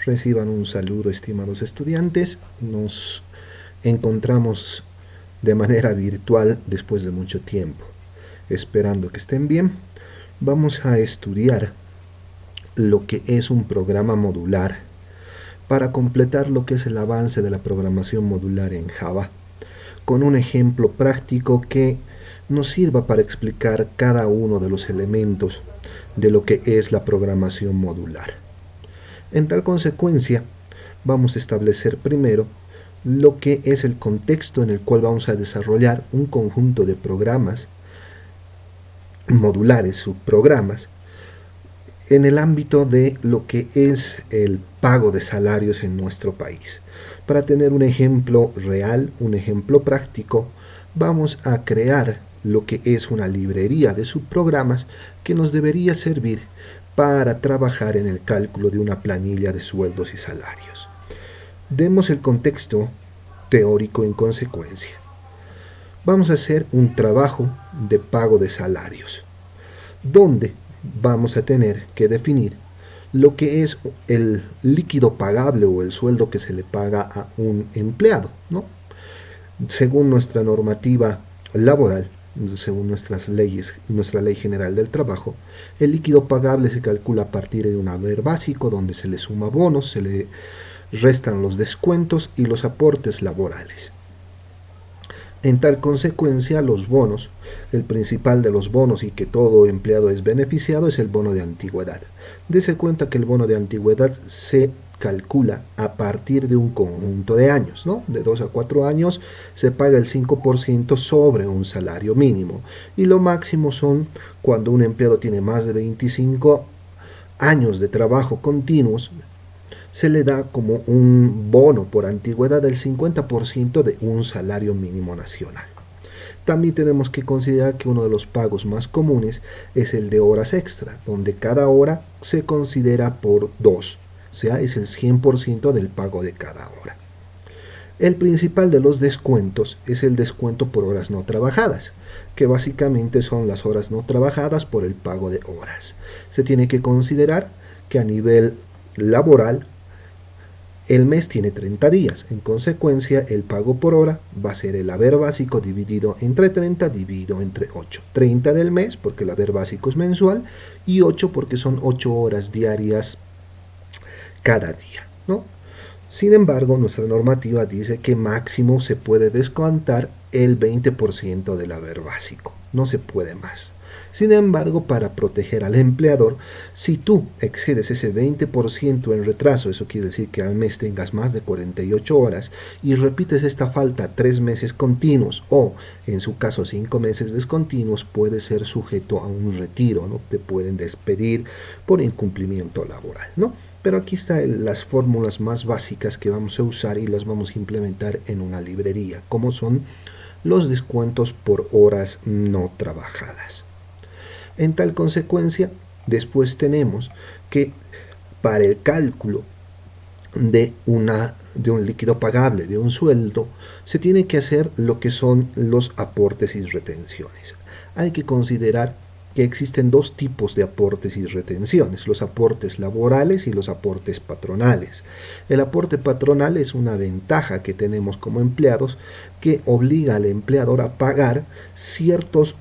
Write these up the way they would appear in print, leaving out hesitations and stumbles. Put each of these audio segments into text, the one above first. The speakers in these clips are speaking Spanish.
Reciban un saludo, estimados estudiantes. Nos encontramos de manera virtual después de mucho tiempo. Esperando que estén bien, vamos a estudiar lo que es un programa modular para completar lo que es el avance de la programación modular en Java, con un ejemplo práctico que nos sirva para explicar cada uno de los elementos de lo que es la programación modular. En tal consecuencia, vamos a establecer primero lo que es el contexto en el cual vamos a desarrollar un conjunto de programas modulares, subprogramas, en el ámbito de lo que es el pago de salarios en nuestro país. Para tener un ejemplo real, un ejemplo práctico, vamos a crear lo que es una librería de subprogramas que nos debería servir para trabajar en el cálculo de una planilla de sueldos y salarios. Demos el contexto teórico en consecuencia. Vamos a hacer un trabajo de pago de salarios, donde vamos a tener que definir lo que es el líquido pagable o el sueldo que se le paga a un empleado, ¿no? Según nuestra normativa laboral, según nuestras leyes, nuestra Ley General del Trabajo, el líquido pagable se calcula a partir de un haber básico donde se le suma bonos, se le restan los descuentos y los aportes laborales. En tal consecuencia, los bonos, el principal de los bonos y que todo empleado es beneficiado es el bono de antigüedad. Dese cuenta que el bono de antigüedad se calcula a partir de un conjunto de años, ¿no? De 2 a 4 años se paga el 5% sobre un salario mínimo y lo máximo son cuando un empleado tiene más de 25 años de trabajo continuos, se le da como un bono por antigüedad del 50% de un salario mínimo nacional. También tenemos que considerar que uno de los pagos más comunes es el de horas extra, donde cada hora se considera por 2, o sea, es el 100% del pago de cada hora. El principal de los descuentos es el descuento por horas no trabajadas, que básicamente son las horas no trabajadas por el pago de horas. Se tiene que considerar que a nivel laboral el mes tiene 30 días, en consecuencia el pago por hora va a ser el haber básico dividido entre 30 dividido entre 8. 30 del mes porque el haber básico es mensual y 8 porque son 8 horas diarias cada día, ¿no? Sin embargo, nuestra normativa dice que máximo se puede descontar el 20% del haber básico, no se puede más. Sin embargo, para proteger al empleador, si tú excedes ese 20% en retraso, eso quiere decir que al mes tengas más de 48 horas y repites esta falta 3 meses continuos o, en su caso, 5 meses discontinuos, puede ser sujeto a un retiro, ¿no? Te pueden despedir por incumplimiento laboral, ¿no? Pero aquí están las fórmulas más básicas que vamos a usar y las vamos a implementar en una librería, como son los descuentos por horas no trabajadas. En tal consecuencia, después tenemos que para el cálculo de un líquido pagable, de un sueldo, se tiene que hacer lo que son los aportes y retenciones. Hay que considerar que existen dos tipos de aportes y retenciones, los aportes laborales y los aportes patronales. El aporte patronal es una ventaja que tenemos como empleados que obliga al empleador a pagar ciertos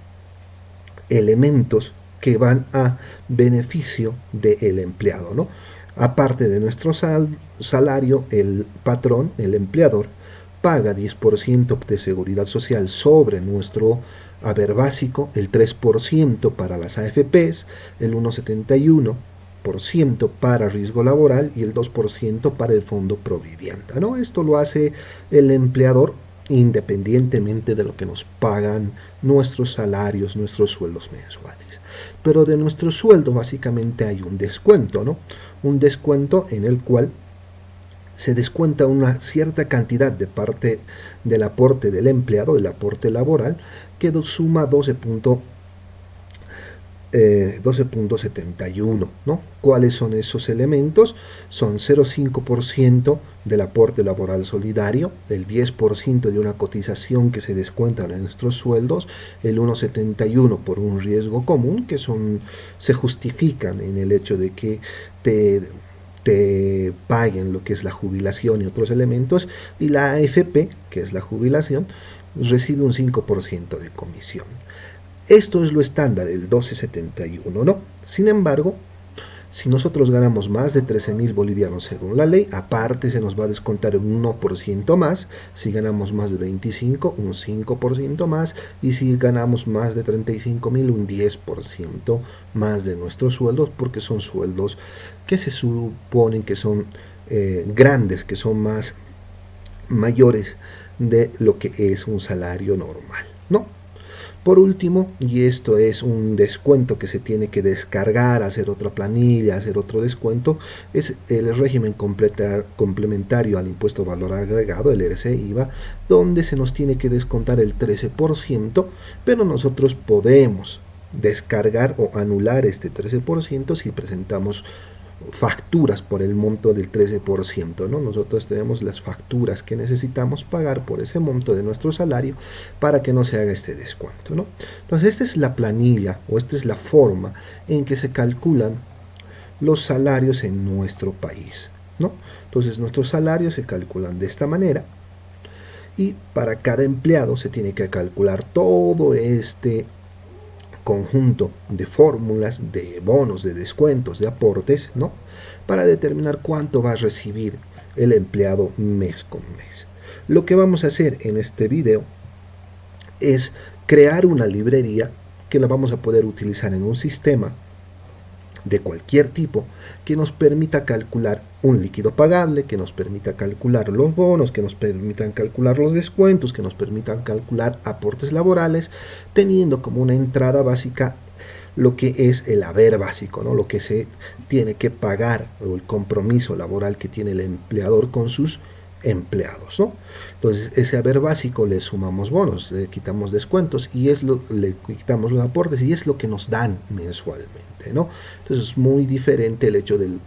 elementos que van a beneficio del empleado, ¿no? Aparte de nuestro salario, el patrón, el empleador, paga 10% de seguridad social sobre nuestro haber básico, el 3% para las AFPs, el 1,71% para riesgo laboral y el 2% para el fondo Provivienda, ¿no? Esto lo hace el empleador independientemente de lo que nos pagan nuestros salarios, nuestros sueldos mensuales. Pero de nuestro sueldo básicamente hay un descuento, ¿no? Un descuento en el cual se descuenta una cierta cantidad de parte del aporte del empleado, del aporte laboral, que suma 12.71, ¿no? ¿Cuáles son esos elementos? Son 0,5% del aporte laboral solidario, el 10% de una cotización que se descuenta en nuestros sueldos, el 1,71 por un riesgo común, que se justifican en el hecho de que te paguen lo que es la jubilación y otros elementos, y la AFP, que es la jubilación, recibe un 5% de comisión. Esto es lo estándar, el 1271, ¿no? Sin embargo, si nosotros ganamos más de 13.000 bolivianos según la ley, aparte se nos va a descontar un 1% más, si ganamos más de 25, un 5% más, y si ganamos más de 35.000, un 10% más de nuestros sueldos, porque son sueldos que se suponen que son grandes, que son más mayores de lo que es un salario normal, ¿no? Por último, y esto es un descuento que se tiene que descargar, hacer otra planilla, hacer otro descuento, es el régimen complementario al impuesto valor agregado, el RC-IVA, donde se nos tiene que descontar el 13%, pero nosotros podemos descargar o anular este 13% si presentamos facturas por el monto del 13%, ¿no? Nosotros tenemos las facturas que necesitamos pagar por ese monto de nuestro salario para que no se haga este descuento, ¿no? Entonces, esta es la planilla o esta es la forma en que se calculan los salarios en nuestro país, ¿no? Entonces, nuestros salarios se calculan de esta manera y para cada empleado se tiene que calcular todo este conjunto de fórmulas, de bonos, de descuentos, de aportes, ¿no? Para determinar cuánto va a recibir el empleado mes con mes. Lo que vamos a hacer en este video es crear una librería que la vamos a poder utilizar en un sistema de cualquier tipo que nos permita calcular un líquido pagable, que nos permita calcular los bonos, que nos permitan calcular los descuentos, que nos permitan calcular aportes laborales, teniendo como una entrada básica lo que es el haber básico, ¿no? Lo que se tiene que pagar o el compromiso laboral que tiene el empleador con sus empleados, ¿no? Entonces, ese haber básico le sumamos bonos, le quitamos descuentos y le quitamos los aportes y es lo que nos dan mensualmente, ¿no? Entonces, es muy diferente el hecho del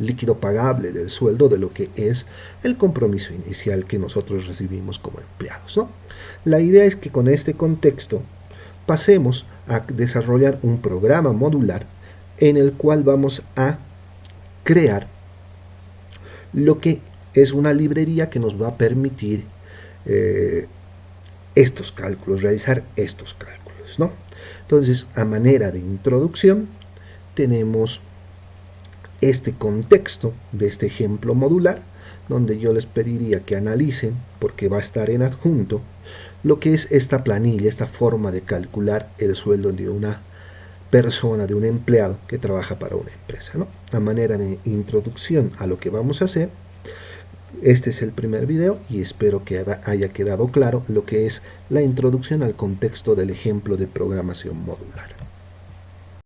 líquido pagable del sueldo de lo que es el compromiso inicial que nosotros recibimos como empleados, ¿no? La idea es que con este contexto pasemos a desarrollar un programa modular en el cual vamos a crear lo que es una librería que nos va a permitir estos cálculos, realizar estos cálculos, ¿no? Entonces, a manera de introducción, tenemos este contexto de este ejemplo modular, donde yo les pediría que analicen, porque va a estar en adjunto, lo que es esta planilla, esta forma de calcular el sueldo de una persona, de un empleado que trabaja para una empresa, ¿no? A manera de introducción a lo que vamos a hacer, este es el primer video y espero que haya quedado claro lo que es la introducción al contexto del ejemplo de programación modular.